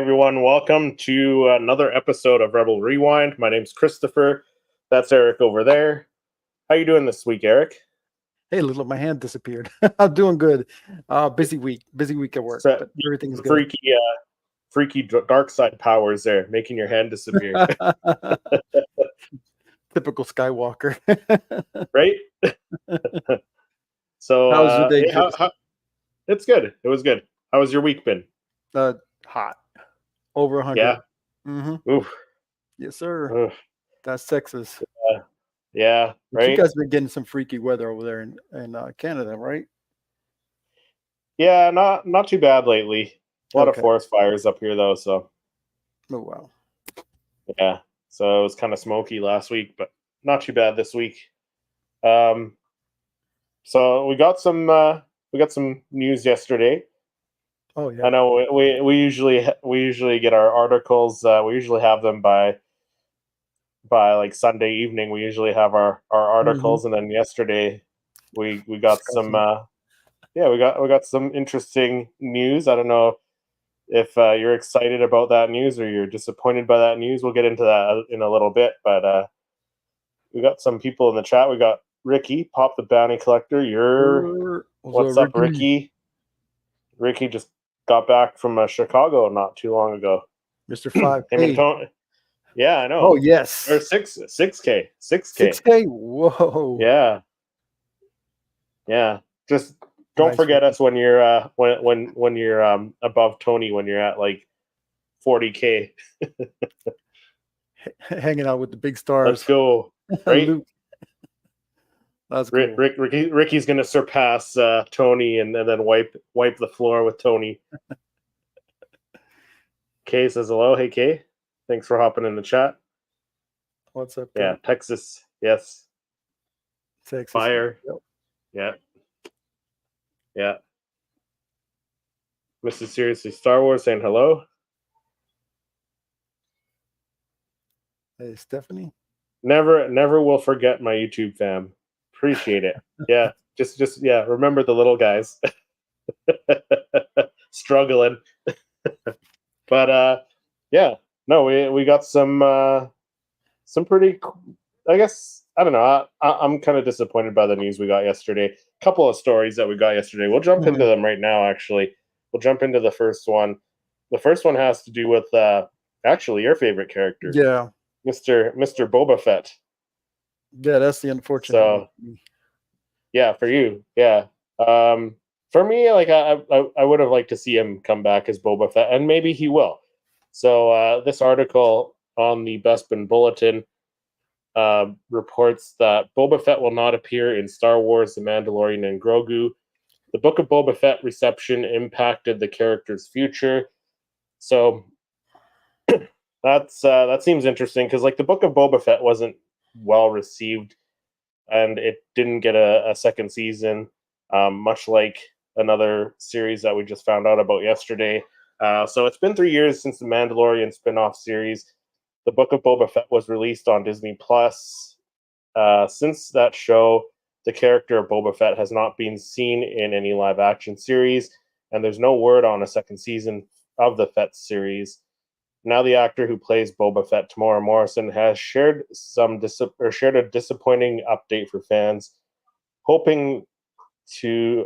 everyone. Welcome to another episode of Rebel Rewind. My name's Christopher. That's Eric over there. How you doing this week, Eric? Hey, little, my hand disappeared. I'm doing good. Busy week at work, So, but everything's good. freaky dark side powers there, making your hand disappear. Typical Skywalker. Right? So, How was your day, hey, Chris? it's good. It was good. How was your week been? Hot. Over 100. Yeah. Mm-hmm. Oof. Yes, sir. Oof. That's Texas. Yeah. But right. you guys been getting some freaky weather over there in Canada, right? Yeah, not too bad lately. A lot of Okay. forest fires up here, though. So, Oh, wow. yeah. So it was kind of smoky last week, but not too bad this week. So we got some news yesterday. Oh, yeah. I know we usually get our articles. We usually have them by like Sunday evening. We usually have our articles, and then yesterday we got some. We got some interesting news. I don't know if you're excited about that news or you're disappointed by that news. We'll get into that in a little bit, but we got some people in the chat. We got Ricky, Pop the Bounty Collector. What's up, Ricky? Ricky just got back from Chicago not too long ago. Mr. 5. Yeah, I know. Oh, yes. Or 6K. 6K? Whoa. Yeah. Just don't forget us when you're when you're above Tony, when you're at like 40K. Hanging out with the big stars. Let's go. Right? That's cool. Ricky's gonna surpass Tony and then wipe the floor with Tony. Kay says hello. Hey Kay, thanks for hopping in the chat. What's up? Yeah, Texas. Yes. Texas. Fire. Yep. Yeah. Mrs. Seriously Star Wars saying hello. Hey Stephanie. Never will forget my YouTube fam. Appreciate it. Yeah. Just remember the little guys. Struggling. But yeah. No, we got some pretty, I guess, I don't know. I'm kind of disappointed by the news we got yesterday. A couple of stories that we got yesterday. We'll jump into them right now, actually. We'll jump into the first one. The first one has to do with actually your favorite character. Yeah. Mr. Boba Fett. Yeah, that's the unfortunate. So, yeah, for you. Yeah. For me, like I would have liked to see him come back as Boba Fett, and maybe he will. So this article on the Bespin Bulletin reports that Boba Fett will not appear in Star Wars: The Mandalorian and Grogu. The Book of Boba Fett reception impacted the character's future. So that seems interesting because like the Book of Boba Fett wasn't well received, and it didn't get a second season, much like another series that we just found out about yesterday. So it's been 3 years since the Mandalorian spin-off series. The Book of Boba Fett was released on Disney Plus. Since that show, the character of Boba Fett has not been seen in any live-action series, and there's no word on a second season of the Fett series. Now, the actor who plays Boba Fett, Tamora Morrison, has shared a disappointing update for fans, hoping to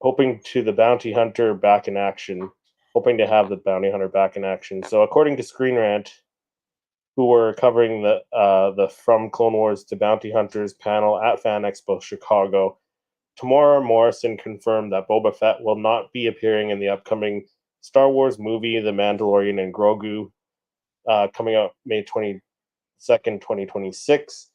the bounty hunter back in action. Hoping to have the bounty hunter back in action. So, according to Screen Rant, who were covering the From Clone Wars to Bounty Hunters panel at Fan Expo Chicago, Tamora Morrison confirmed that Boba Fett will not be appearing in the upcoming Star Wars movie, The Mandalorian and Grogu, coming out May 22nd, 2026.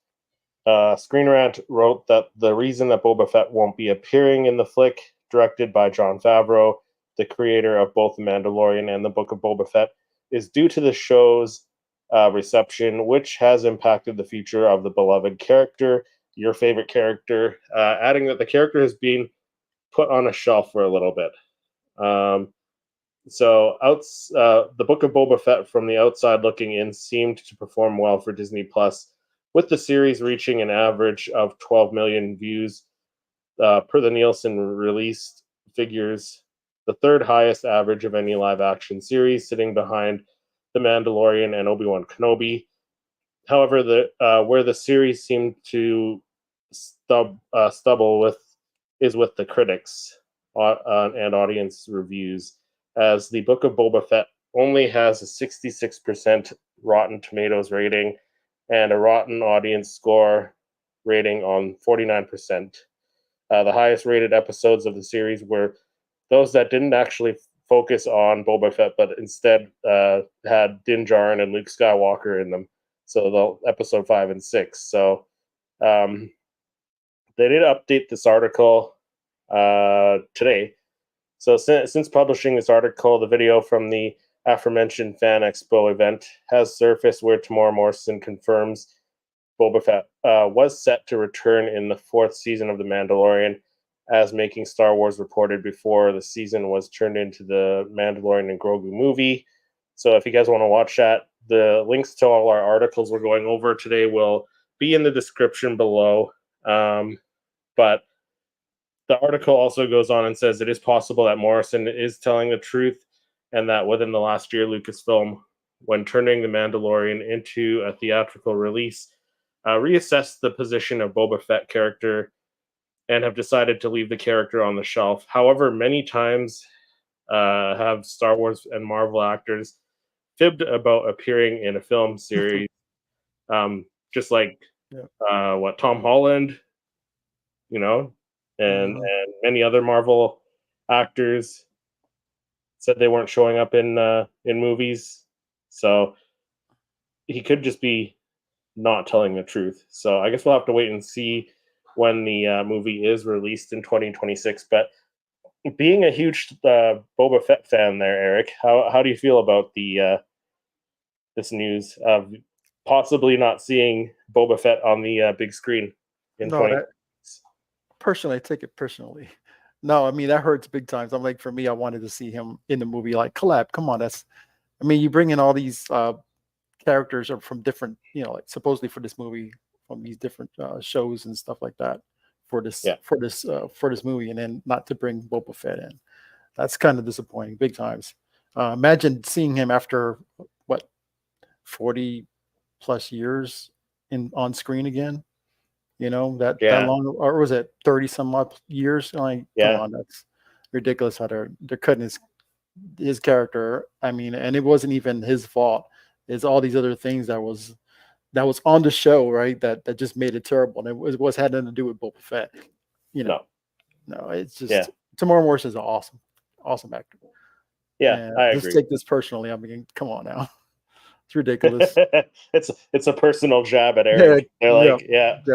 Screen Rant wrote that the reason that Boba Fett won't be appearing in the flick, directed by Jon Favreau, the creator of both The Mandalorian and The Book of Boba Fett, is due to the show's reception, which has impacted the future of the beloved character, your favorite character, adding that the character has been put on a shelf for a little bit. The Book of Boba Fett from the outside looking in seemed to perform well for Disney Plus, with the series reaching an average of 12 million views per the Nielsen released figures. the third highest average of any live action series, sitting behind The Mandalorian and Obi-Wan Kenobi. However, where the series seemed to stubble with is with the critics and audience reviews, as the Book of Boba Fett only has a 66% Rotten Tomatoes rating and a Rotten Audience score rating on 49%. The highest rated episodes of the series were those that didn't actually focus on Boba Fett, but instead had Din Djarin and Luke Skywalker in them. So the episode 5 and 6. So they did update this article today. So since publishing this article, the video from the aforementioned Fan Expo event has surfaced where Tamora Morrison confirms Boba Fett was set to return in the 4th season of The Mandalorian, as Making Star Wars reported before the season was turned into the Mandalorian and Grogu movie. So if you guys want to watch that, the links to all our articles we're going over today will be in the description below. But the article also goes on and says it is possible that Morrison is telling the truth, and that within the last year, Lucasfilm, when turning The Mandalorian into a theatrical release, reassessed the position of Boba Fett character and have decided to leave the character on the shelf. However, many times have Star Wars and Marvel actors fibbed about appearing in a film series, just like Tom Holland, and many other Marvel actors said they weren't showing up in movies. So he could just be not telling the truth. So I guess we'll have to wait and see when the movie is released in 2026. But being a huge Boba Fett fan there, Eric, how do you feel about the this news of possibly not seeing Boba Fett on the big screen in 20? Personally, I take it personally. No, I mean, that hurts big times. I'm like, for me, I wanted to see him in the movie. Like, collab, come on, you bring in all these characters are from different, like supposedly for this movie, from these different shows and stuff like that for this movie, and then not to bring Boba Fett in. That's kind of disappointing, big times. Imagine seeing him after 40 plus years on screen again. That long, or was it 30 some odd years? Like, come on, that's ridiculous how they're cutting his character. I mean, and it wasn't even his fault. It's all these other things that was on the show, right? That just made it terrible. And it was had nothing to do with Boba Fett. No, it's just Tamora Morrison is an awesome actor. Yeah, and I just agree. take this personally. I mean, come on now. It's ridiculous. it's a personal jab at Eric. They're like,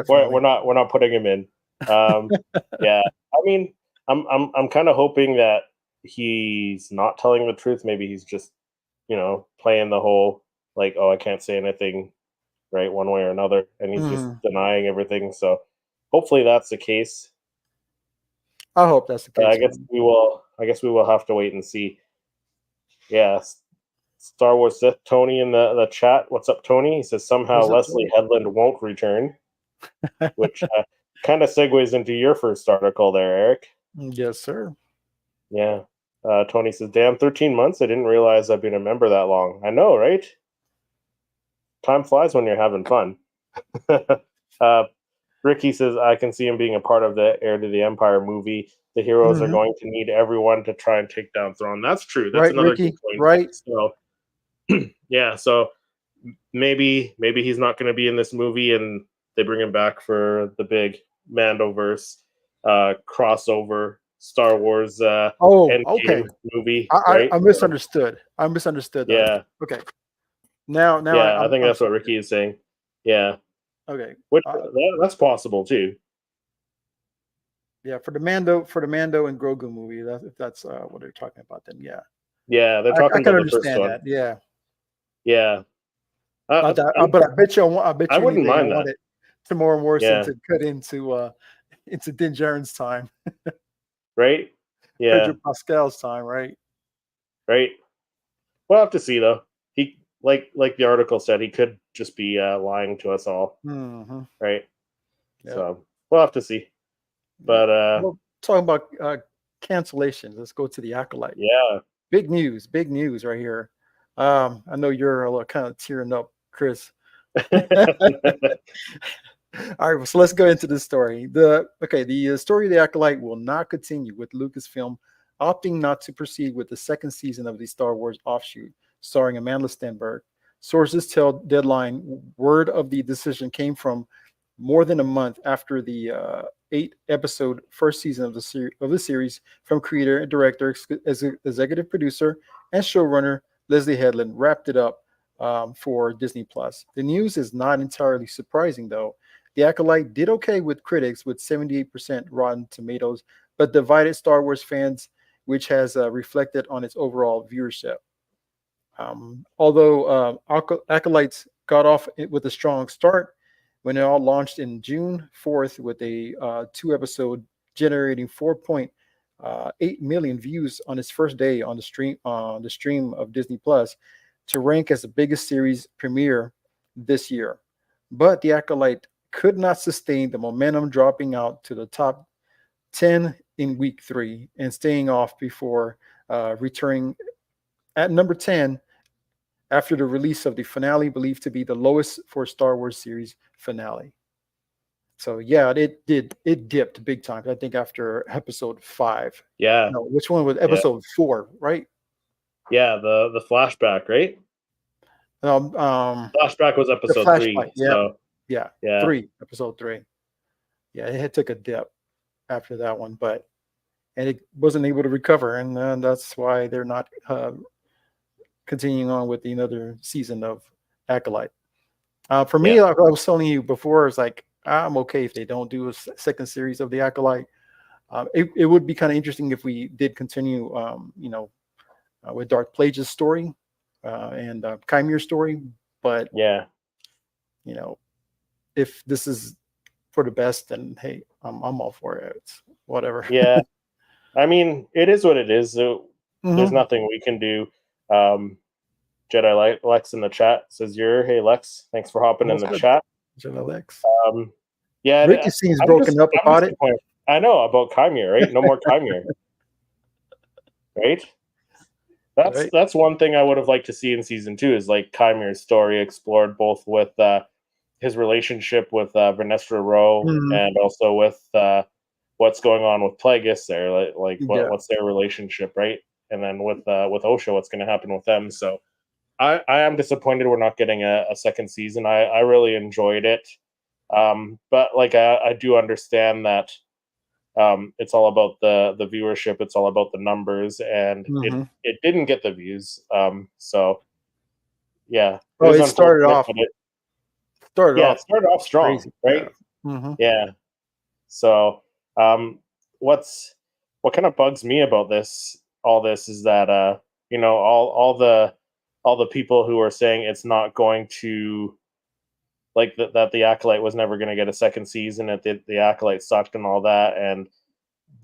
we're not putting him in. Yeah, I mean, I'm kind of hoping that he's not telling the truth. Maybe he's just playing the whole like, oh, I can't say anything, right, one way or another, and he's just denying everything. So hopefully that's the case. I hope that's the case. I guess we will have to wait and see. Yeah. Star Wars Sith Tony in the chat. What's up, Tony? He says somehow Leslie Headland won't return, which kind of segues into your first article there, Eric. Yes, sir. Yeah. Tony says, damn, 13 months? I didn't realize I've been a member that long. I know, right? Time flies when you're having fun. Ricky says, I can see him being a part of the Heir to the Empire movie. The heroes are going to need everyone to try and take down Thrawn. That's true. That's another Ricky, good point. right? So, yeah, so maybe he's not going to be in this movie, and they bring him back for the big Mandoverse crossover Star Wars okay movie. I misunderstood. Yeah. Okay. Now yeah, I think that's what Ricky is saying. Yeah. Okay. Which that's possible too. Yeah, for the Mando and Grogu movie, if that's what they're talking about, then yeah. Yeah, they're talking about the first one. That. Yeah. Yeah. But I bet you I wouldn't mind that. Tamora Morrison to cut into Din Djarin's time. Right? Yeah. Pedro Pascal's time, right? Right. We'll have to see though. He like the article said, he could just be lying to us all. Right? Yeah. So we'll have to see. But talking about cancellations. Let's go to the Acolyte. Yeah. Big news right here. I know you're a little kind of tearing up, Chris. All right, so let's go into the story. The story of the Acolyte will not continue, with Lucasfilm opting not to proceed with the second season of the Star Wars offshoot, starring Amanda Stenberg. Sources tell Deadline word of the decision came from more than a month after the 8-episode first season of the series from creator and director, executive producer, and showrunner Leslie Headland wrapped it up for Disney Plus. The news is not entirely surprising, though. The Acolyte did okay with critics, with 78% Rotten Tomatoes, but divided Star Wars fans, which has reflected on its overall viewership. Although Acolytes got off with a strong start when it all launched in June 4th with a 2-episode generating 4.8 million views on its first day on the stream of Disney Plus, to rank as the biggest series premiere this year. But the Acolyte could not sustain the momentum, dropping out to the top 10 in week 3 and staying off before returning at number 10 after the release of the finale, believed to be the lowest for Star Wars series finale. So yeah, it dipped big time. I think after episode 5. Yeah. No, which one was episode 4, right? Yeah, the flashback, right? Flashback was episode 3. Yeah. So yeah. 3, episode 3. Yeah, it took a dip after that one, and it wasn't able to recover, and that's why they're not continuing on with another season of Acolyte. For me, like I was telling you before, it's like I'm okay if they don't do a second series of the Acolyte. It would be kind of interesting if we did continue, with Darth Plagueis' story and Chimere's story. But if this is for the best, then hey, I'm all for it. It's whatever. Yeah, I mean, it is what it is. So there's nothing we can do. Jedi Lex in the chat says, "Hey Lex, thanks for hopping in the chat." Jedi Lex. Yeah, Ricky seems broken up about it. I know about Chimere, right? No more Chimere, right? That's one thing I would have liked to see in season 2 is like Chimere's story explored, both with his relationship with Vernestra Rowe and also with what's going on with Plagueis there, what's their relationship, right? And then with Osha, what's going to happen with them? So I am disappointed we're not getting a second season. I really enjoyed it, but like I do understand that it's all about the viewership. It's all about the numbers, and it didn't get the views. So yeah, it started off. Started off strong, crazy, right? Yeah. So what kind of bugs me about all this is that all the people who are saying it's not going to, like, that the Acolyte was never going to get a second season, that the Acolyte sucked and all that, and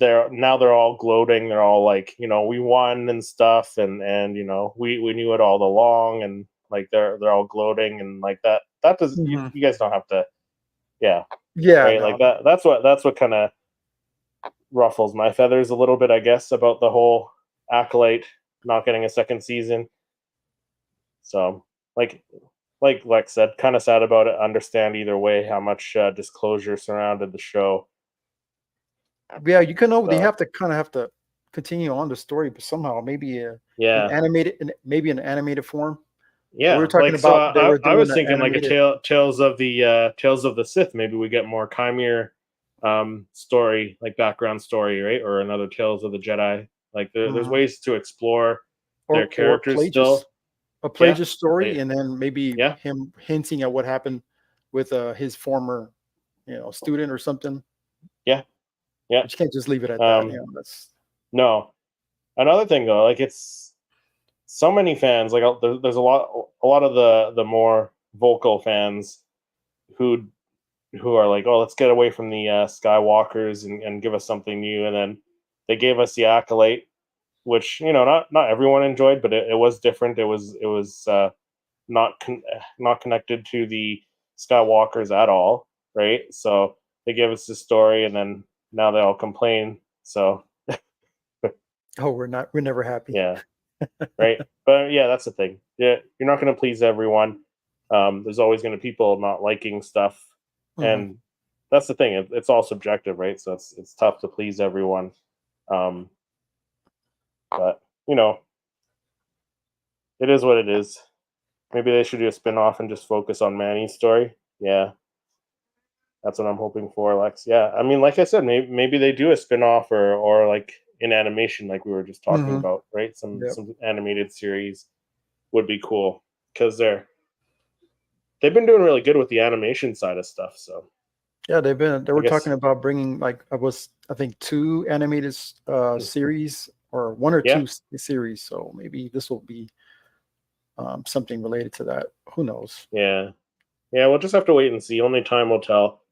they're all gloating. They're all like, we won and stuff, and we knew it all along, and like they're all gloating and like that. That does you guys don't have to, right? No. Like that's what kind of ruffles my feathers a little bit, I guess, about the whole Acolyte not getting a second season. So like Lex said, kind of sad about it. Understand either way how much disclosure surrounded the show. Yeah, you can know they have to continue on the story, but somehow maybe an animated form. Yeah, we were talking about. I was thinking like a Tales of the Sith. Maybe we get more Chimere story, like background story, right? Or another Tales of the Jedi. Like there's ways to explore their characters still. A Plagueis story, and then maybe him hinting at what happened with his former, student or something. Yeah. But you can't just leave it at that. That's no. Another thing though, like it's so many fans. Like there's a lot of the more vocal fans who are like, oh, let's get away from the Skywalkers and give us something new. And then they gave us the Acolyte, which not everyone enjoyed, but it was different. It was not connected to the Skywalkers at all, right? So they gave us the story, and then now they all complain. So Oh, we're never happy. Yeah. Right. But yeah, that's the thing. Yeah, you're not going to please everyone. There's always going to be people not liking stuff, Mhm. and that's the thing. It's all subjective, right? So it's tough to please everyone. Um, but you know, it is what it is. Maybe they should do a spin-off and just focus on Manny's story. Yeah, that's what I'm hoping for, Lex. Yeah, I mean, like I said, maybe they do a spin-off or like in animation, like we were just talking Mhm. about, right? Some Yep. some animated series would be cool because they've been doing really good with the animation side of stuff. So Yeah, they I were talking guess, about bringing like I think two animated series or one or yeah, two series. So maybe this will be something related to that. Who knows? yeah, yeah. We'll just have to wait and see. Only time will tell.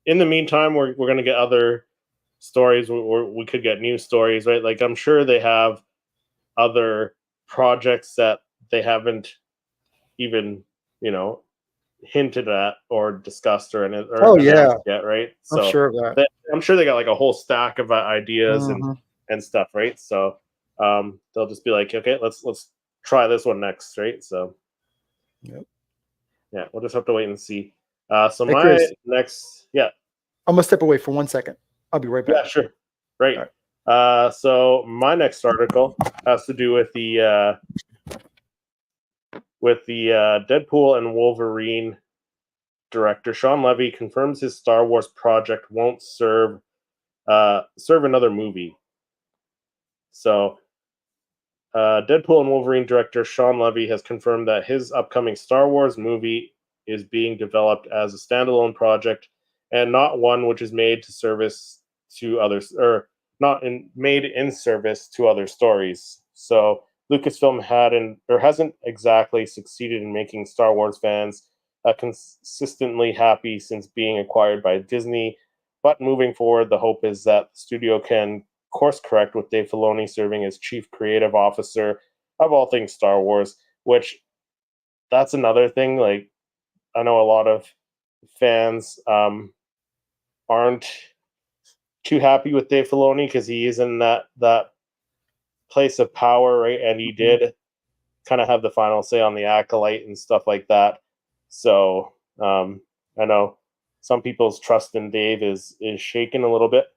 In the meantime, we're gonna get other stories. We could get new stories, right? Like I'm sure they have other projects that they haven't even, you know, hinted at or discussed or Oh announced yeah, yet, right? I'm So sure of that. I'm sure they got like a whole stack of ideas Hmm. and stuff, right? So they'll just be like, okay, let's try this one next, right? So Yep. yeah, we'll just have to wait and see. So Hey my Chris, next, yeah, I'm gonna step away for 1 second. I'll be right back. yeah, sure, right. All right. So my next article has to do with the Deadpool and Wolverine director Sean Levy confirms his Star Wars project won't serve another movie. So, Deadpool and Wolverine director Sean Levy has confirmed that his upcoming Star Wars movie is being developed as a standalone project and not one which is made to service to others or not made in service to other stories. So, Lucasfilm hasn't exactly succeeded in making Star Wars fans consistently happy since being acquired by Disney. But moving forward, the hope is that the studio can course correct with Dave Filoni serving as chief creative officer of all things Star Wars, which that's another thing. Like I know a lot of fans aren't too happy with Dave Filoni because he is in that place of power, right? And he Mhm. did kind of have the final say on the Acolyte and stuff like that. So I know some people's trust in Dave is shaken a little bit.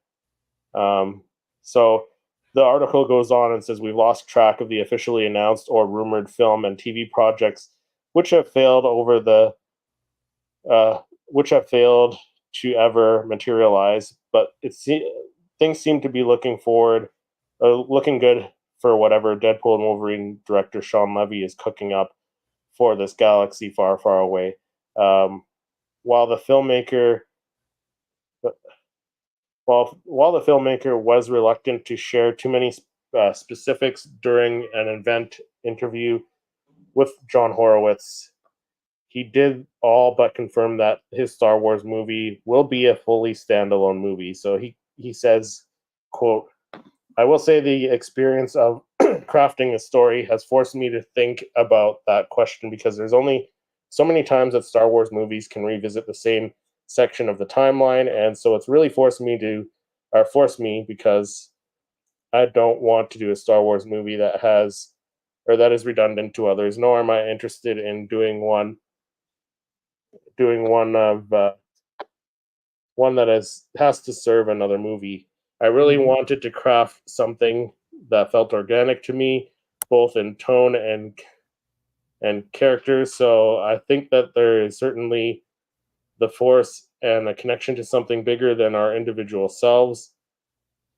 So the article goes on and says we've lost track of the officially announced or rumored film and TV projects which have failed over the uh, which have failed to ever materialize. But things seem to be looking good for whatever Deadpool and Wolverine director Sean Levy is cooking up for this galaxy far, far away. Um, while the filmmaker while the filmmaker was reluctant to share too many specifics during an event interview with John Horowitz, he did all but confirm that his Star Wars movie will be a fully standalone movie. So he says, "quote I will say the experience of crafting a story has forced me to think about that question because there's only so many times that Star Wars movies can revisit the same section of the timeline, and so it's really forced me because I don't want to do a Star Wars movie that is redundant to others. Nor am I interested in doing one that has to serve another movie. I really Mhm. wanted to craft something that felt organic to me, both in tone and characters. So I think that there is certainly the force and a connection to something bigger than our individual selves,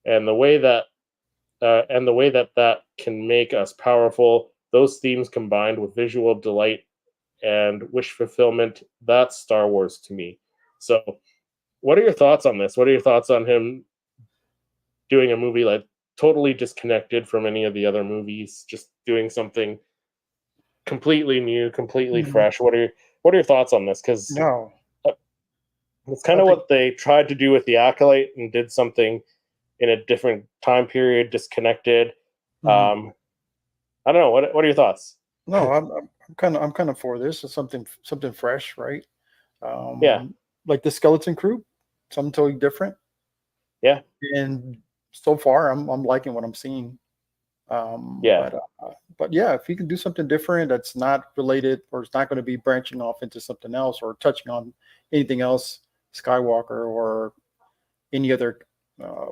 and the way that that can make us powerful. Those themes combined with visual delight and wish fulfillment. That's Star Wars to me. So, what are your thoughts on this? What are your thoughts on him doing a movie like totally disconnected from any of the other movies, just doing something completely new, completely Mhm. fresh? What are your thoughts on this? Because No, it's kind I of think. what they tried to do with the Acolyte and did something in a different time period, disconnected. Mhm. Um, I don't know. What are your thoughts? No, I'm kind of for this. It's something fresh, right? Yeah, Like the Skeleton Crew, something totally different. yeah, And so far, I'm liking what I'm seeing. Yeah. But yeah, if you can do something different that's not related, or it's not going to be branching off into something else or touching on anything else, Skywalker or any other uh,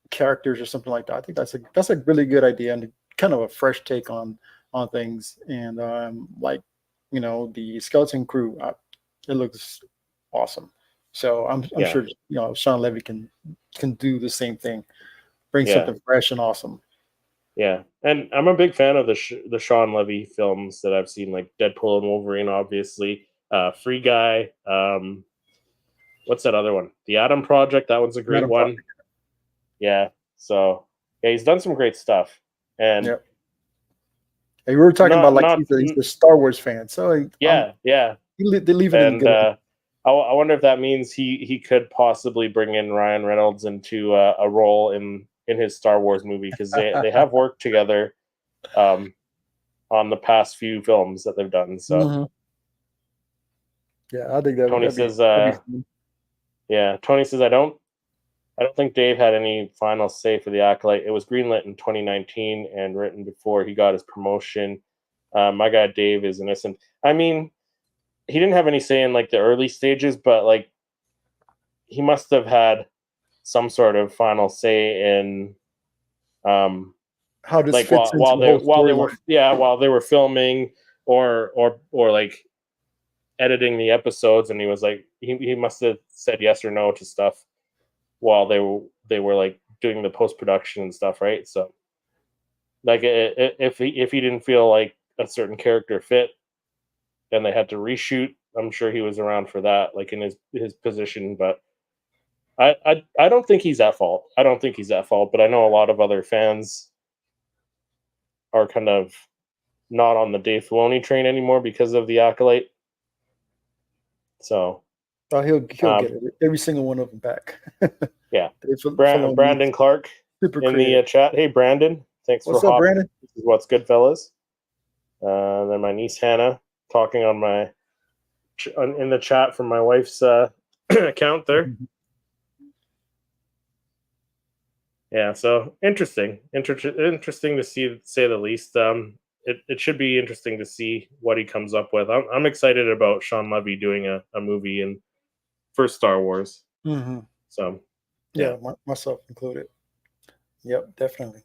characters or something like that, I think that's a really good idea and kind of a fresh take on things. And like, the Skeleton Crew, it looks awesome. So I'm Yeah. sure Sean Levy can do the same thing, bring Yeah. something fresh and awesome. Yeah, and I'm a big fan of the Sean Levy films that I've seen, like Deadpool and Wolverine, obviously. Free Guy. What's that other one? The Adam Project. That one's a great Madam one. Project. Yeah. So yeah, he's done some great stuff, and Yeah. Hey, we were talking about like not he's a Star Wars fan, so yeah, yeah. they leave it in And good. I wonder if that means he could possibly bring in Ryan Reynolds into a role in his Star Wars movie, because they have worked together on the past few films that they've done. So Mm-hmm. Yeah, I think Tony that'd says, be fun. yeah, Tony says, I don't think Dave had any final say for the Acolyte. It was greenlit in 2019 and written before he got his promotion. My guy Dave is innocent. I mean, he didn't have any say in like the early stages, but like he must have had some sort of final say in How this like fits into the whole storyline. while they were filming or like editing the episodes, and he was like he must have said yes or no to stuff while they were like doing the post production and stuff, right? So like if he didn't feel like a certain character fit and they had to reshoot, I'm sure he was around for that, like in his position. But I don't think he's at fault. I don't think he's at fault, but I know a lot of other fans are kind of not on the Dave Filoni train anymore because of the Acolyte. So He'll get it. Every single one of them back. Yeah. Brandon Clark super in creative. the chat. Hey, Brandon. Thanks What's for up, hopping. Brandon? This is What's Good, fellas. Then my niece Hannah talking on my in the chat from my wife's account there. Yeah, so interesting to see, say the least. It should be interesting to see what he comes up with. I'm excited about Sean Levy doing a movie in for Star Wars. Mm-hmm. So yeah, myself included. Yep, definitely.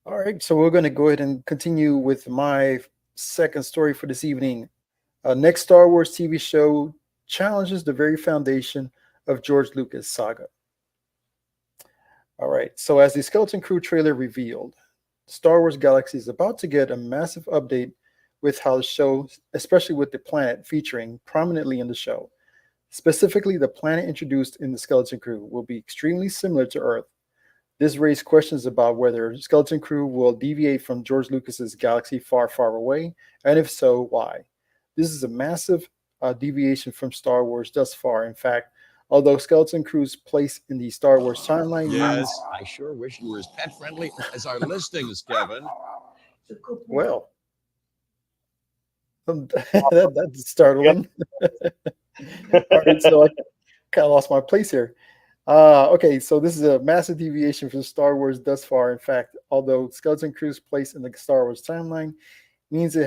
All right, so we're going to go ahead and continue with my second story for this evening. Next Star Wars TV show challenges the very foundation of George Lucas' saga. All right, so as the Skeleton Crew trailer revealed, Star Wars Galaxy is about to get a massive update with how the show, especially with the planet featuring prominently in the show. Specifically, the planet introduced in the Skeleton Crew will be extremely similar to Earth. This raised questions about whether Skeleton Crew will deviate from George Lucas's Galaxy Far, Far Away, and if so, why. This is a massive deviation from Star Wars thus far. In fact, although Skeleton Crew's place in the Star Wars timeline Yes, I sure wish you were as pet-friendly as our listings, Kevin. Well, that's startling. All right, so I kind of lost my place here. Okay, so this is a massive deviation from Star Wars thus far. In fact, although Skeleton Crew's place in the Star Wars timeline means it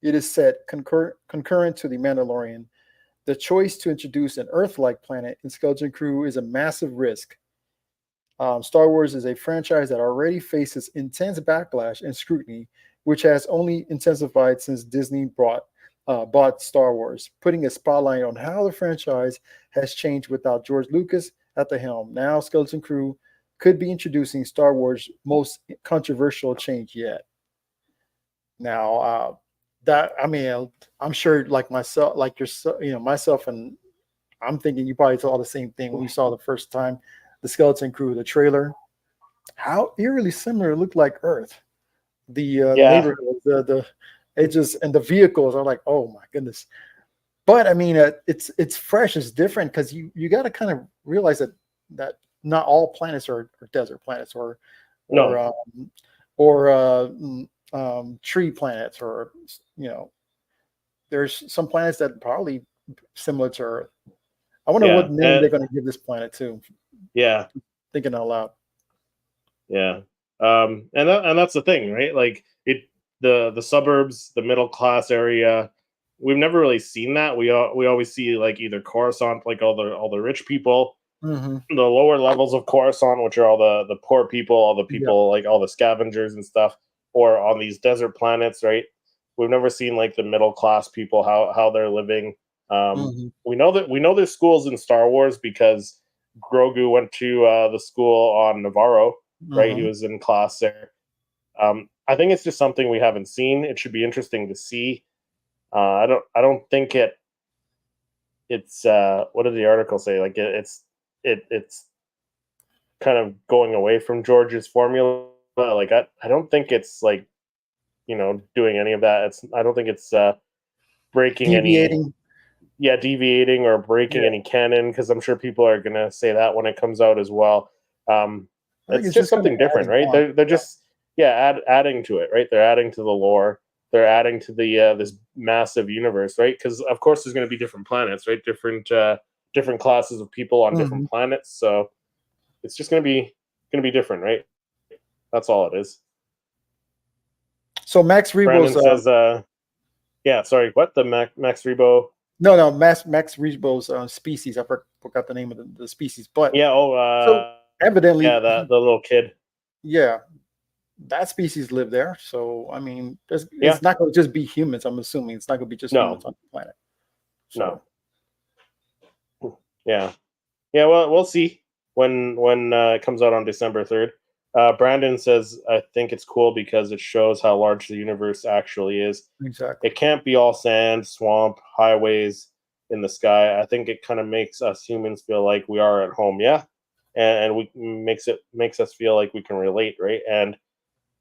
is set concurrent to the Mandalorian, the choice to introduce an Earth-like planet in Skeleton Crew is a massive risk. Star Wars is a franchise that already faces intense backlash and scrutiny, which has only intensified since Disney bought Star Wars, putting a spotlight on how the franchise has changed without George Lucas at the helm. Now, Skeleton Crew could be introducing Star Wars' most controversial change yet. Now, I'm sure, like myself, like yourself, myself, and I'm thinking you probably saw the same thing when we saw the first time the Skeleton Crew, the trailer. How eerily similar it looked like Earth. The neighborhood, the edges, and the vehicles are like, oh my goodness. But I mean, it's fresh, it's different, because you got to kind of realize that not all planets are desert planets or tree planets, or there's some planets that probably similar to Earth. I wonder what name they're going to give this planet to. Yeah, thinking out loud. Yeah. And that's the thing, right? Like the suburbs, the middle class area, we've never really seen that. We always see like either Coruscant, like all the rich people, Mm-hmm. the lower levels of Coruscant, which are all the poor people, all the people like all the scavengers and stuff, or on these desert planets, right? We've never seen like the middle class people how they're living. We know there's schools in Star Wars because Grogu went to the school on Navarro, right? He was in class there. I think it's just something we haven't seen. It should be interesting to see. I don't think it's what did the article say? Like it's kind of going away from George's formula. Like I don't think it's like doing any of that. I don't think it's breaking Deviating. deviating or breaking any canon, because I'm sure people are gonna say that when it comes out as well. It's just something different, right? They're just adding to it, right? They're adding to the lore. They're adding to the this massive universe, right? Because of course there's going to be different planets, right? Different classes of people on different planets. So it's just going to be different, right? That's all it is. So Max Rebo's Brandon says, yeah, sorry, what the Max Rebo? No, Max Rebo's species. I forgot the name of the species, but so evidently, the little kid. Yeah, that species live there. So I mean, it's not going to just be humans. I'm assuming it's not going to be just humans on the planet. So. No. Yeah. Well, we'll see when it comes out on December 3rd. Brandon says, I think it's cool because it shows how large the universe actually is. Exactly. It can't be all sand, swamp, highways in the sky. I think it kind of makes us humans feel like we are at home. Yeah. And we makes us feel like we can relate, right? And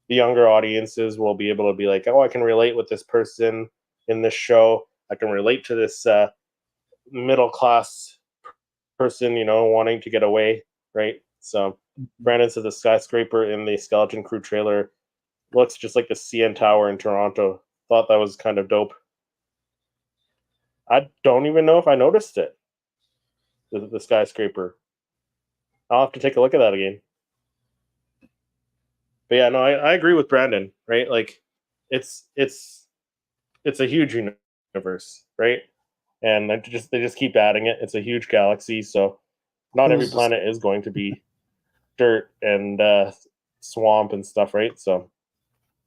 the younger audiences will be able to be like, oh, I can relate with this person in this show. I can relate to this middle class person, wanting to get away, right? So Brandon said the skyscraper in the Skeleton Crew trailer looks just like the CN Tower in Toronto. Thought that was kind of dope. I don't even know if I noticed it. The skyscraper. I'll have to take a look at that again. But yeah, no, I agree with Brandon, right? Like it's a huge universe, right? And they just keep adding it. It's a huge galaxy, so not every planet is going to be dirt and swamp and stuff, right? So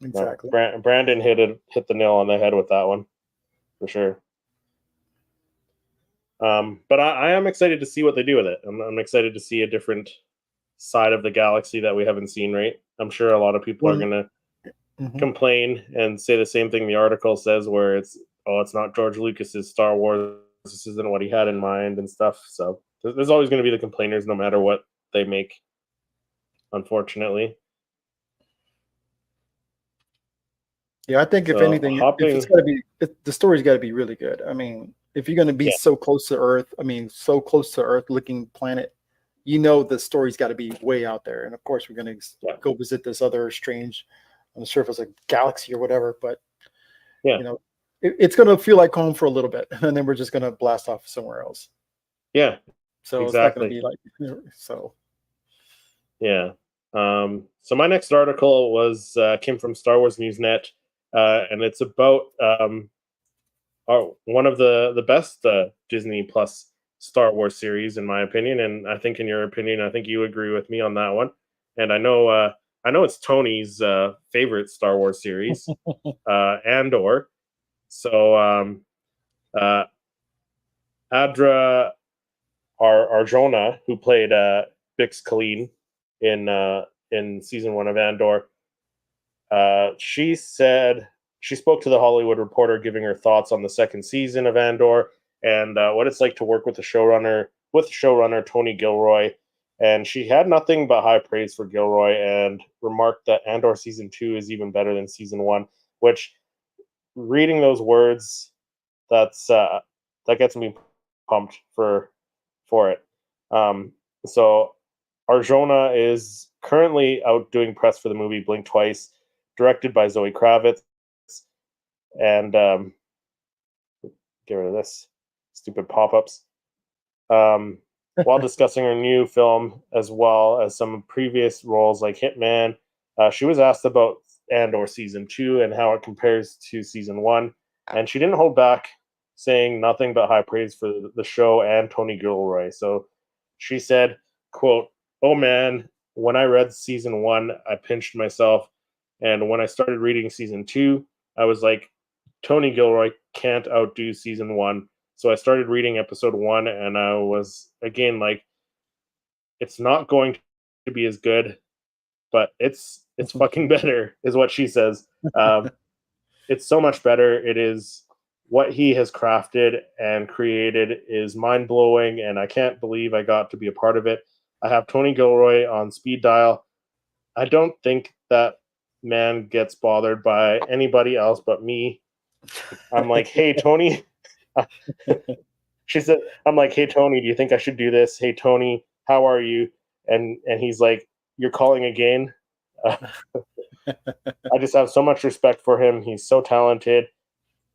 exactly. Brandon hit the nail on the head with that one for sure. But I am excited to see what they do with it. I'm excited to see a different side of the galaxy that we haven't seen, right? I'm sure a lot of people are going to complain and say the same thing the article says, where it's not George Lucas's Star Wars. This isn't what he had in mind and stuff. So there's always going to be the complainers no matter what they make, unfortunately. Yeah, I think if anything, if it's got to be, the story's got to be really good. I mean, if you're going to be so close to Earth, looking planet, the story's got to be way out there. And of course, we're going to go visit this other strange, on the surface, like galaxy or whatever. But it's going to feel like home for a little bit, and then we're just going to blast off somewhere else. Yeah. So It's not going to be like so. Yeah. So my next article came from Star Wars Newsnet, and it's about one of the best Disney Plus Star Wars series, in my opinion, and I think in your opinion, I think you agree with me on that one. And I know it's Tony's favorite Star Wars series, Andor. So Adra Arjona, who played Bix Colleen in season 1 of Andor, she said she spoke to the Hollywood Reporter, giving her thoughts on the second season of Andor and what it's like to work with showrunner Tony Gilroy. And she had nothing but high praise for Gilroy and remarked that Andor season 2 is even better than season 1. Which, reading those words, that gets me pumped for it. So Arjona is currently out doing press for the movie Blink Twice, directed by Zoe Kravitz. And get rid of this stupid pop-ups. while discussing her new film as well as some previous roles like Hitman, she was asked about Andor season 2 and how it compares to season 1, and she didn't hold back, saying nothing but high praise for the show and Tony Gilroy. So she said, quote, "Oh man, when I read season 1, I pinched myself, and when I started reading season 2, I was like, Tony Gilroy can't outdo season 1. So I started reading episode 1, and I was again like, it's not going to be as good, but it's fucking better," is what she says. It's so much better. It is what he has crafted and created is mind blowing, and I can't believe I got to be a part of it. I have Tony Gilroy on speed dial. I don't think that man gets bothered by anybody else but me. I'm like, hey, Tony. She said, I'm like, hey, Tony, do you think I should do this? Hey, Tony, how are you? And he's like, you're calling again? Uh, I just have so much respect for him. He's so talented,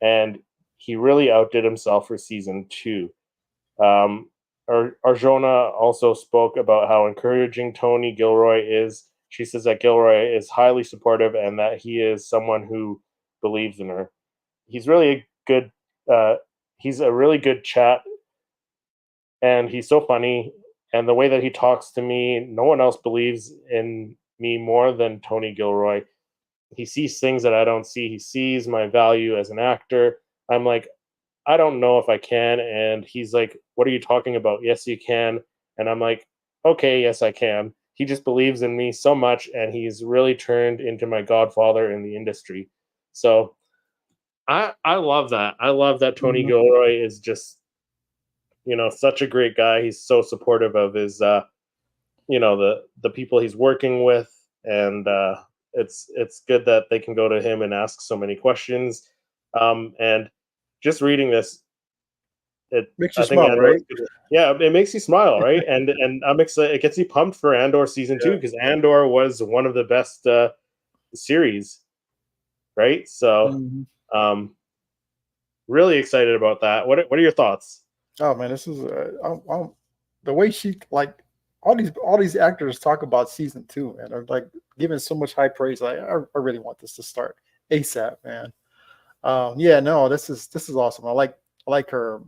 and he really outdid himself for season 2. Arjona also spoke about how encouraging Tony Gilroy is. She says that Gilroy is highly supportive and that he is someone who believes in her. He's really a good. He's a really good chat, and he's so funny. And the way that he talks to me, no one else believes in me more than Tony Gilroy. He sees things that I don't see. He sees my value as an actor. I'm like, I don't know if I can. And he's like, what are you talking about? Yes, you can. And I'm like, okay, yes, I can. He just believes in me so much, and he's really turned into my godfather in the industry. So I love that. I love that Tony Gilroy is just, such a great guy. He's so supportive of his, the people he's working with, and it's good that they can go to him and ask so many questions. And just reading this, it makes you smile, right? Yeah, it makes you smile, right? and I'm excited. It gets you pumped for Andor season 2 because Andor was one of the best series, right? So, really excited about that. What are your thoughts? Oh man, this is the way she like all these actors talk about season 2 and are like giving so much high praise. Like I really want this to start ASAP, man. Yeah, no, this is awesome. I like her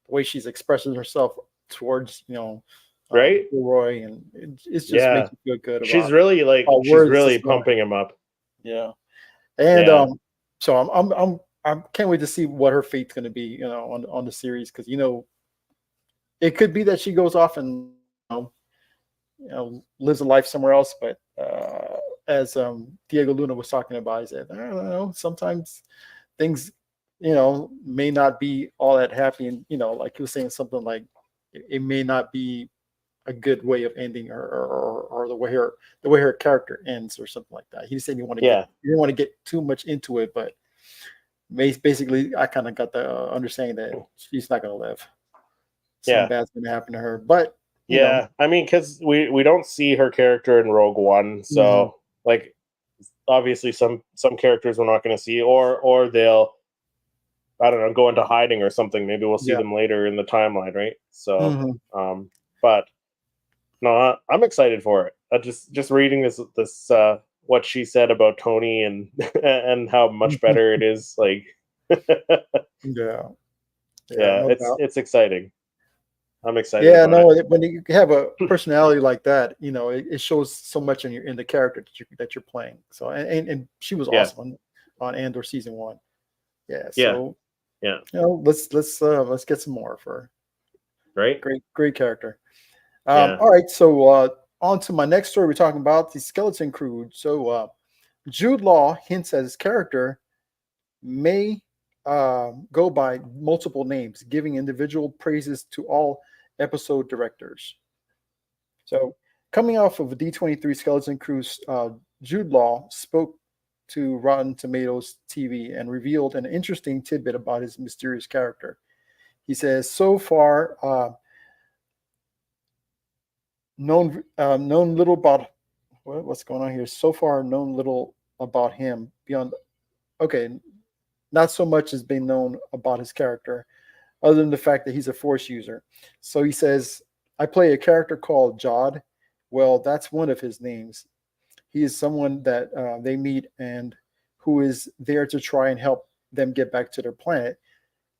the way she's expressing herself towards right, Roy, and it's just makes you feel good. She's really pumping him up. Yeah, and so I can't wait to see what her fate's going to be, on the series, because it could be that she goes off and lives a life somewhere else. But as Diego Luna was talking about, he said, I don't know, sometimes things may not be all that happy, and like he was saying something like it may not be a good way of ending, or the way her character ends, or something like that. He said he didn't want to get too much into it, but basically I kind of got the understanding that she's not going to live. Something bad's going to happen to her. But I mean, because we don't see her character in Rogue One, so like obviously some characters we're not going to see, or they'll, I don't know, go into hiding or something. Maybe we'll see them later in the timeline, right? So, but no, I'm excited for it. Just reading this what she said about Tony and and how much better it is. Like, it's exciting. I'm excited. Yeah, no, when you have a personality like that, it shows so much in the character that you're playing. So and she was awesome on Andor season 1. Yeah. So let's get some more of her. Right. Great character. All right. So on to my next story. We're talking about the Skeleton Crew. So Jude Law hints at his character may go by multiple names, giving individual praises to all episode directors. So coming off of a D23 Skeleton Crew, Jude Law spoke to Rotten Tomatoes TV and revealed an interesting tidbit about his mysterious character. He says, so far, known little about what's going on here. So far, known little about him beyond. Okay, not so much has been known about his character, other than the fact that he's a Force user. So he says, I play a character called Jod. Well, that's one of his names. He is someone that they meet and who is there to try and help them get back to their planet.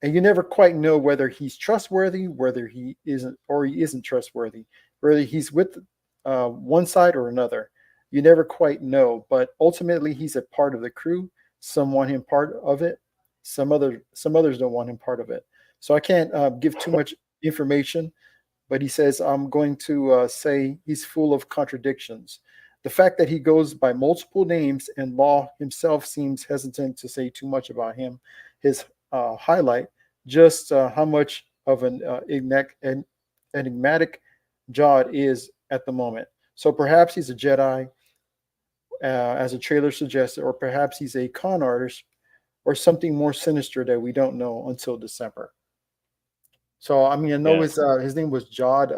And you never quite know whether he's trustworthy, whether he isn't, or he isn't trustworthy, whether he's with one side or another. You never quite know, but ultimately he's a part of the crew. Some want him part of it. Some others don't want him part of it. So I can't give too much information, but he says I'm going to say he's full of contradictions. The fact that he goes by multiple names and Law himself seems hesitant to say too much about him. His highlight just how much of an enigmatic Jod is at the moment. So perhaps he's a Jedi, as a trailer suggested, or perhaps he's a con artist or something more sinister that we don't know until December. So I mean, I know his name was Jod.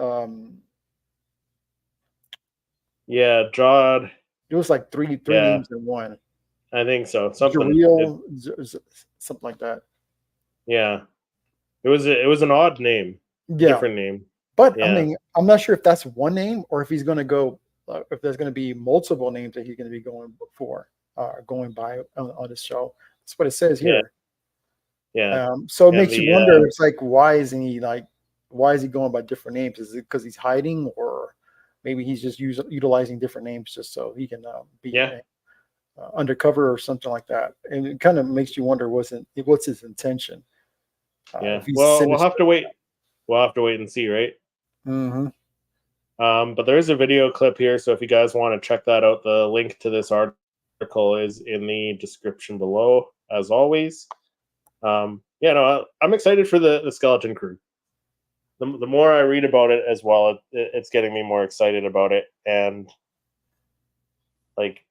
Yeah, Jod. It was like three names in one. I think so. Something real, something like that. Yeah, it was an odd name. Yeah, different name. But I mean, I'm not sure if that's one name or if he's going to go. If there's going to be multiple names that he's going to be going for, going by on this show. That's what it says here. Yeah. So it makes you wonder. It's like, why is he going by different names? Is it because he's hiding, or maybe he's just utilizing different names just so he can be undercover or something like that? And it kind of makes you wonder, what's his intention? Well, we'll have to wait. We'll have to wait and see, right? Mm-hmm. But there is a video clip here, so if you guys want to check that out, the link to this article is in the description below, as always. I'm excited for the Skeleton Crew. The more I read about it as well, it's getting me more excited about it, and like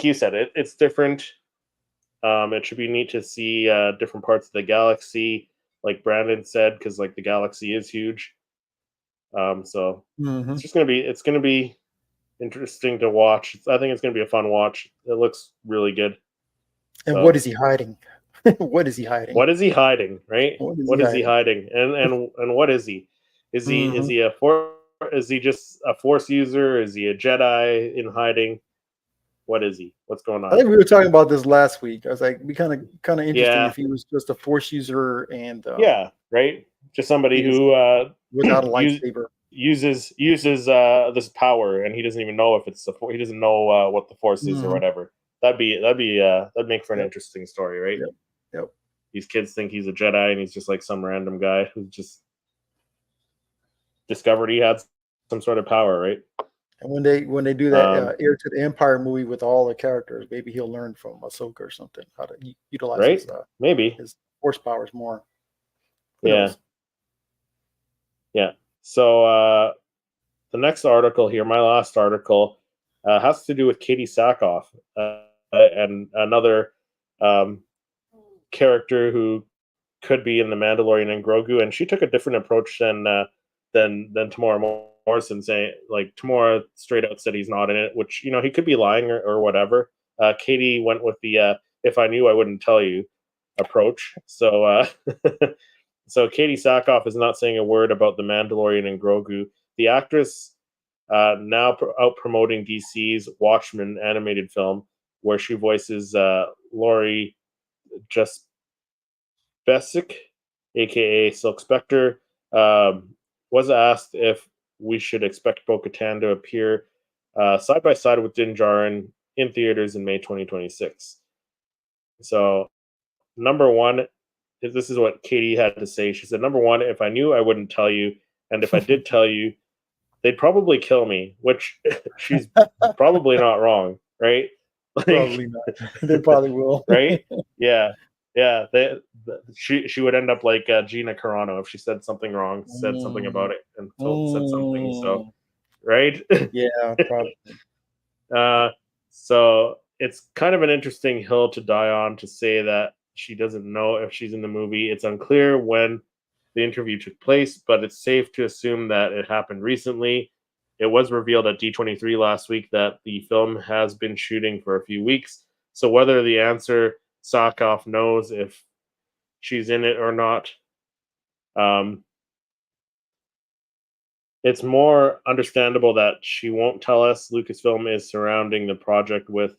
you said, it's different. It should be neat to see different parts of the galaxy, like Brandon said, because like the galaxy is huge. So it's just it's gonna be interesting to watch. I think it's gonna be a fun watch. It looks really good. And what is he hiding? What is he hiding? What is he hiding? Right? What is he hiding? And what is he? Is he is he just a Force user? Is he a Jedi in hiding? What is he? What's going on? I think we were talking about this last week. I was like, be kind of interesting if he was just a Force user and right, just somebody who without a lightsaber uses this power, and he doesn't even know if it's he doesn't know what the Force is or whatever. That'd make for an interesting story, right? Yep. These kids think he's a Jedi, and he's just like some random guy who just discovered he had some sort of power, right? And when they do that Heir to the Empire movie with all the characters, maybe he'll learn from Ahsoka or something how to utilize his Force powers more. Who knows? Yeah. So the next article here, my last article, has to do with Katie Sackhoff and another character who could be in the Mandalorian and Grogu, and she took a different approach than Tamora Morrison, saying like Tamora straight out said he's not in it, which he could be lying or whatever. Katie went with the if I knew I wouldn't tell you approach. So so Katie Sackhoff is not saying a word about the Mandalorian and Grogu. The actress now out promoting DC's Watchmen animated film, where she voices Laurie Bessick, aka Silk Spectre, was asked if we should expect Bo-Katan to appear side by side with Din Djarin in theaters in May 2026. So, number one, this is what Katie had to say. She said, "Number one, if I knew, I wouldn't tell you, and if I did tell you, they'd probably kill me." Which she's probably not wrong, right? Probably not. They probably will, right? Yeah. She would end up like Gina Carano if she said something wrong, said something about it, and said something. So, right? Yeah, probably. So it's kind of an interesting hill to die on to say that she doesn't know if she's in the movie. It's unclear when the interview took place, but it's safe to assume that it happened recently. It was revealed at D23 last week that the film has been shooting for a few weeks. So whether the answer Sackhoff knows if she's in it or not, it's more understandable that she won't tell us. Lucasfilm is surrounding the project with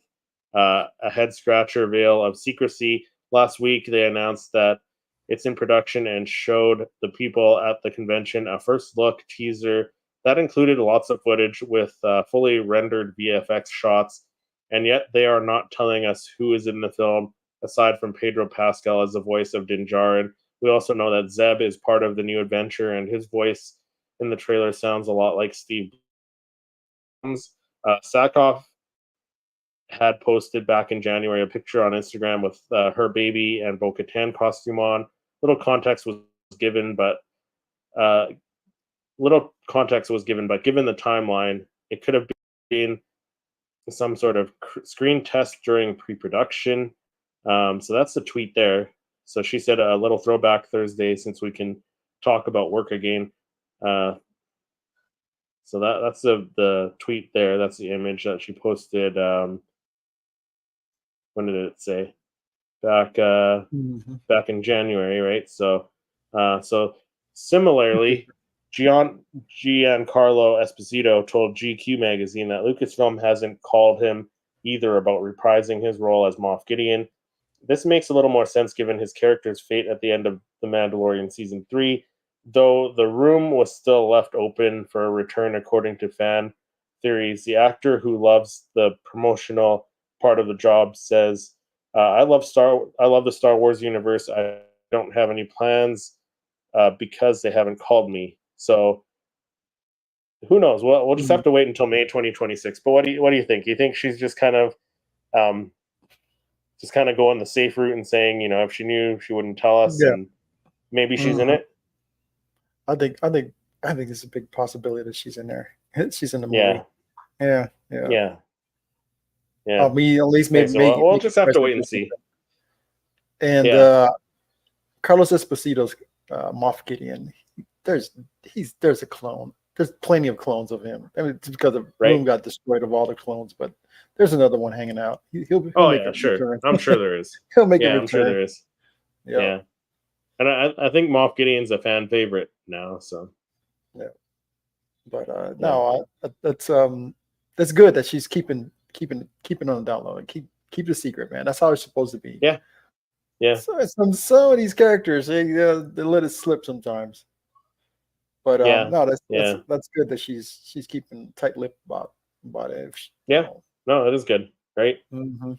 a head scratcher veil of secrecy. Last week, they announced that it's in production and showed the people at the convention a first look teaser that included lots of footage with fully rendered VFX shots. And yet, they are not telling us who is in the film, aside from Pedro Pascal as the voice of Din Djarin. We also know that Zeb is part of the new adventure, and his voice in the trailer sounds a lot like Steve. Sackhoff had posted back in January a picture on Instagram with her baby and Bo-Katan costume on. Little context was given, but uh, given the timeline, it could have been some sort of screen test during pre-production. So that's the tweet there. So she said a little throwback Thursday since we can talk about work again. So that's the tweet there. That's the image that she posted. When did it say? Back in January, right? So similarly, Giancarlo Esposito told GQ magazine that Lucasfilm hasn't called him either about reprising his role as Moff Gideon. This makes a little more sense given his character's fate at the end of The Mandalorian Season 3, though the room was still left open for a return according to fan theories. The actor who loves the promotional part of the job says, I love the Star Wars universe. I don't have any plans because they haven't called me. So who knows? We'll just have to wait until May 2026. But what do you think? You think she's just kind of going the safe route and saying, if she knew, she wouldn't tell us, and maybe she's in it? I think it's a big possibility that she's in there. She's in the movie. Yeah. Yeah. We at least maybe we'll just have to wait and see. And Carlos Esposito's Moff Gideon, there's a clone. There's plenty of clones of him. I mean, it's because the room got destroyed of all the clones, but there's another one hanging out. He'll make a return. I'm sure there is. He'll make a return. I'm sure there is. Yeah. And I think Moff Gideon's a fan favorite now. So. Yeah. But no, that's good that she's keeping on the down low and keep the secret, man. That's how it's supposed to be. Yeah. So some of these characters, they let it slip sometimes. But no, that's good that she's keeping tight lip about it. No, it is good, right? Mm-hmm.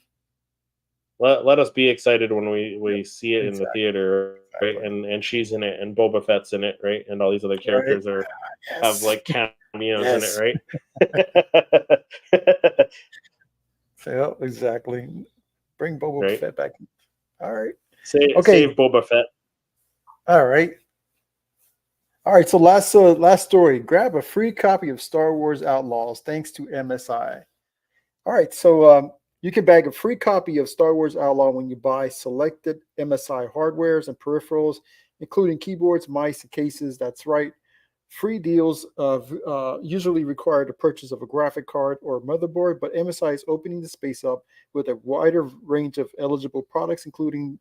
Let us be excited when we see it in the theater, right? And she's in it, and Boba Fett's in it, right? And all these other characters have like cameos in it, right? Yeah, exactly. Bring Boba Fett back. All right. Save Boba Fett. All right. So last story. Grab a free copy of Star Wars Outlaws thanks to MSI. All right. So you can bag a free copy of Star Wars Outlaw when you buy selected MSI hardwares and peripherals, including keyboards, mice, and cases. That's right. Free deals usually require the purchase of a graphic card or motherboard, but MSI is opening the space up with a wider range of eligible products, including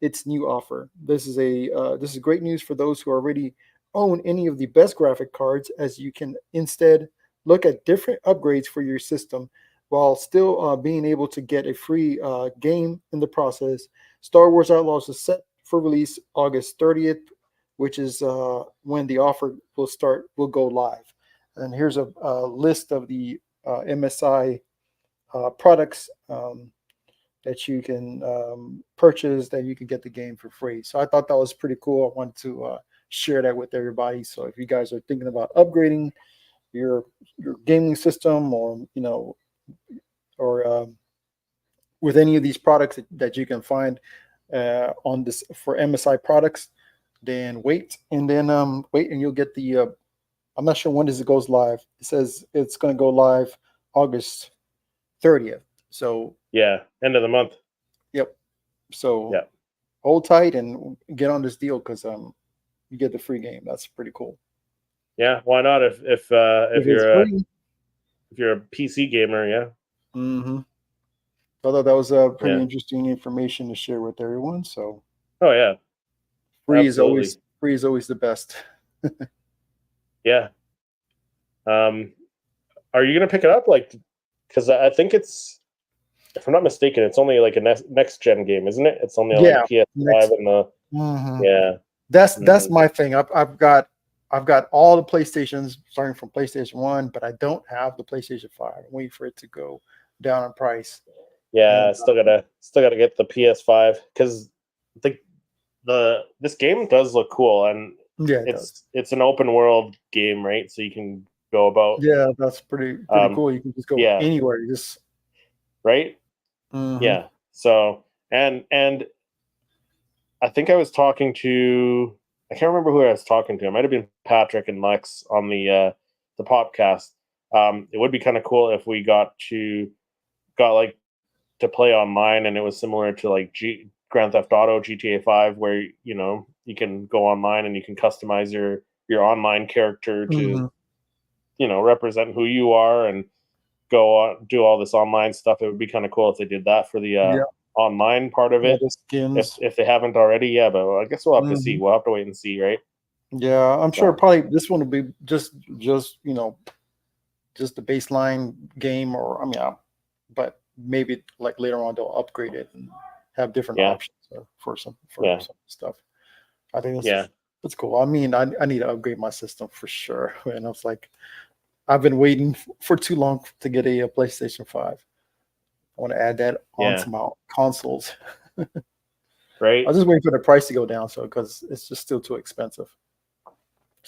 its new offer. This is great news for those who already own any of the best graphic cards, as you can instead look at different upgrades for your system while still being able to get a free game in the process. Star Wars Outlaws is set for release August 30th, which is when the offer will go live. And here's a list of the MSI products that you can purchase, that you can get the game for free. So I thought that was pretty cool. I wanted to share that with everybody. So if you guys are thinking about upgrading your gaming system, or with any of these products that you can find on this for MSI products, then wait and you'll get the I'm not sure when it goes live. It says it's going to go live August 30th. So end of the month. Yep. So hold tight and get on this deal, because you get the free game. That's pretty cool. Yeah, why not? If you're a PC gamer, Mm-hmm. I thought that was pretty interesting information to share with everyone. So free is always the best. Yeah. Are you gonna pick it up? Like, because I think it's, if I'm not mistaken, it's only like a next gen game, isn't it? It's only on like PS5 and the yeah. That's my thing. I've got all the PlayStations starting from PlayStation 1, but I don't have the PlayStation 5. I'm waiting for it to go down in price. Yeah, and, still gotta get the PS5 because this game does look cool, and it's an open world game, right? So you can go about. Yeah, that's pretty cool. You can just go anywhere. You just right. Yeah. So and I think I was talking to, I can't remember who I was talking to. It might have been Patrick and Lex on the podcast. It would be kind of cool if we got like to play online, and it was similar to like Grand Theft Auto, GTA 5, where you can go online and you can customize your online character to represent who you are and go on, do all this online stuff. It would be kind of cool if they did that for the online part of it. The skins. If they haven't already, but I guess we'll have to see. We'll have to wait and see, right? Yeah, I'm sure probably this one will be just just the baseline game, or but maybe like later on they'll upgrade it and have different options for some stuff. I think that's cool. I mean, I need to upgrade my system for sure. And I was like, I've been waiting for too long to get a PlayStation 5. I want to add that onto my consoles. Right. I was just waiting for the price to go down, because it's just still too expensive.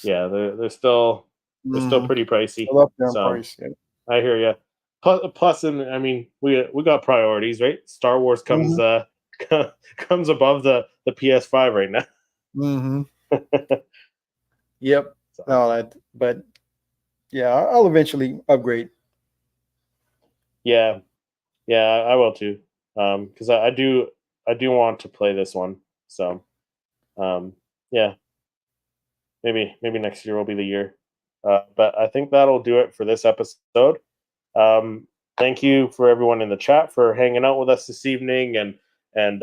Yeah, they're still pretty pricey. I love their price. Yeah. I hear you. Plus, and I mean, we got priorities, right? Star Wars comes comes above the PS5 right now. Yep. No, but yeah, I'll eventually upgrade. Yeah, I will too. Because I do want to play this one. So, yeah, maybe next year will be the year. But I think that'll do it for this episode. Thank you for everyone in the chat for hanging out with us this evening and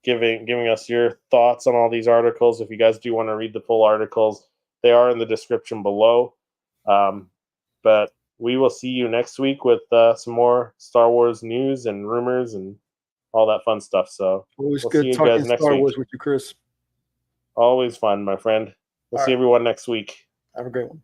giving us your thoughts on all these articles. If you guys do want to read the full articles, they are in the description below. But we will see you next week with some more Star Wars news and rumors and all that fun stuff. So always good see you talking guys next Star Wars with you, Chris. Always fun, my friend. We'll see everyone next week. Have a great one.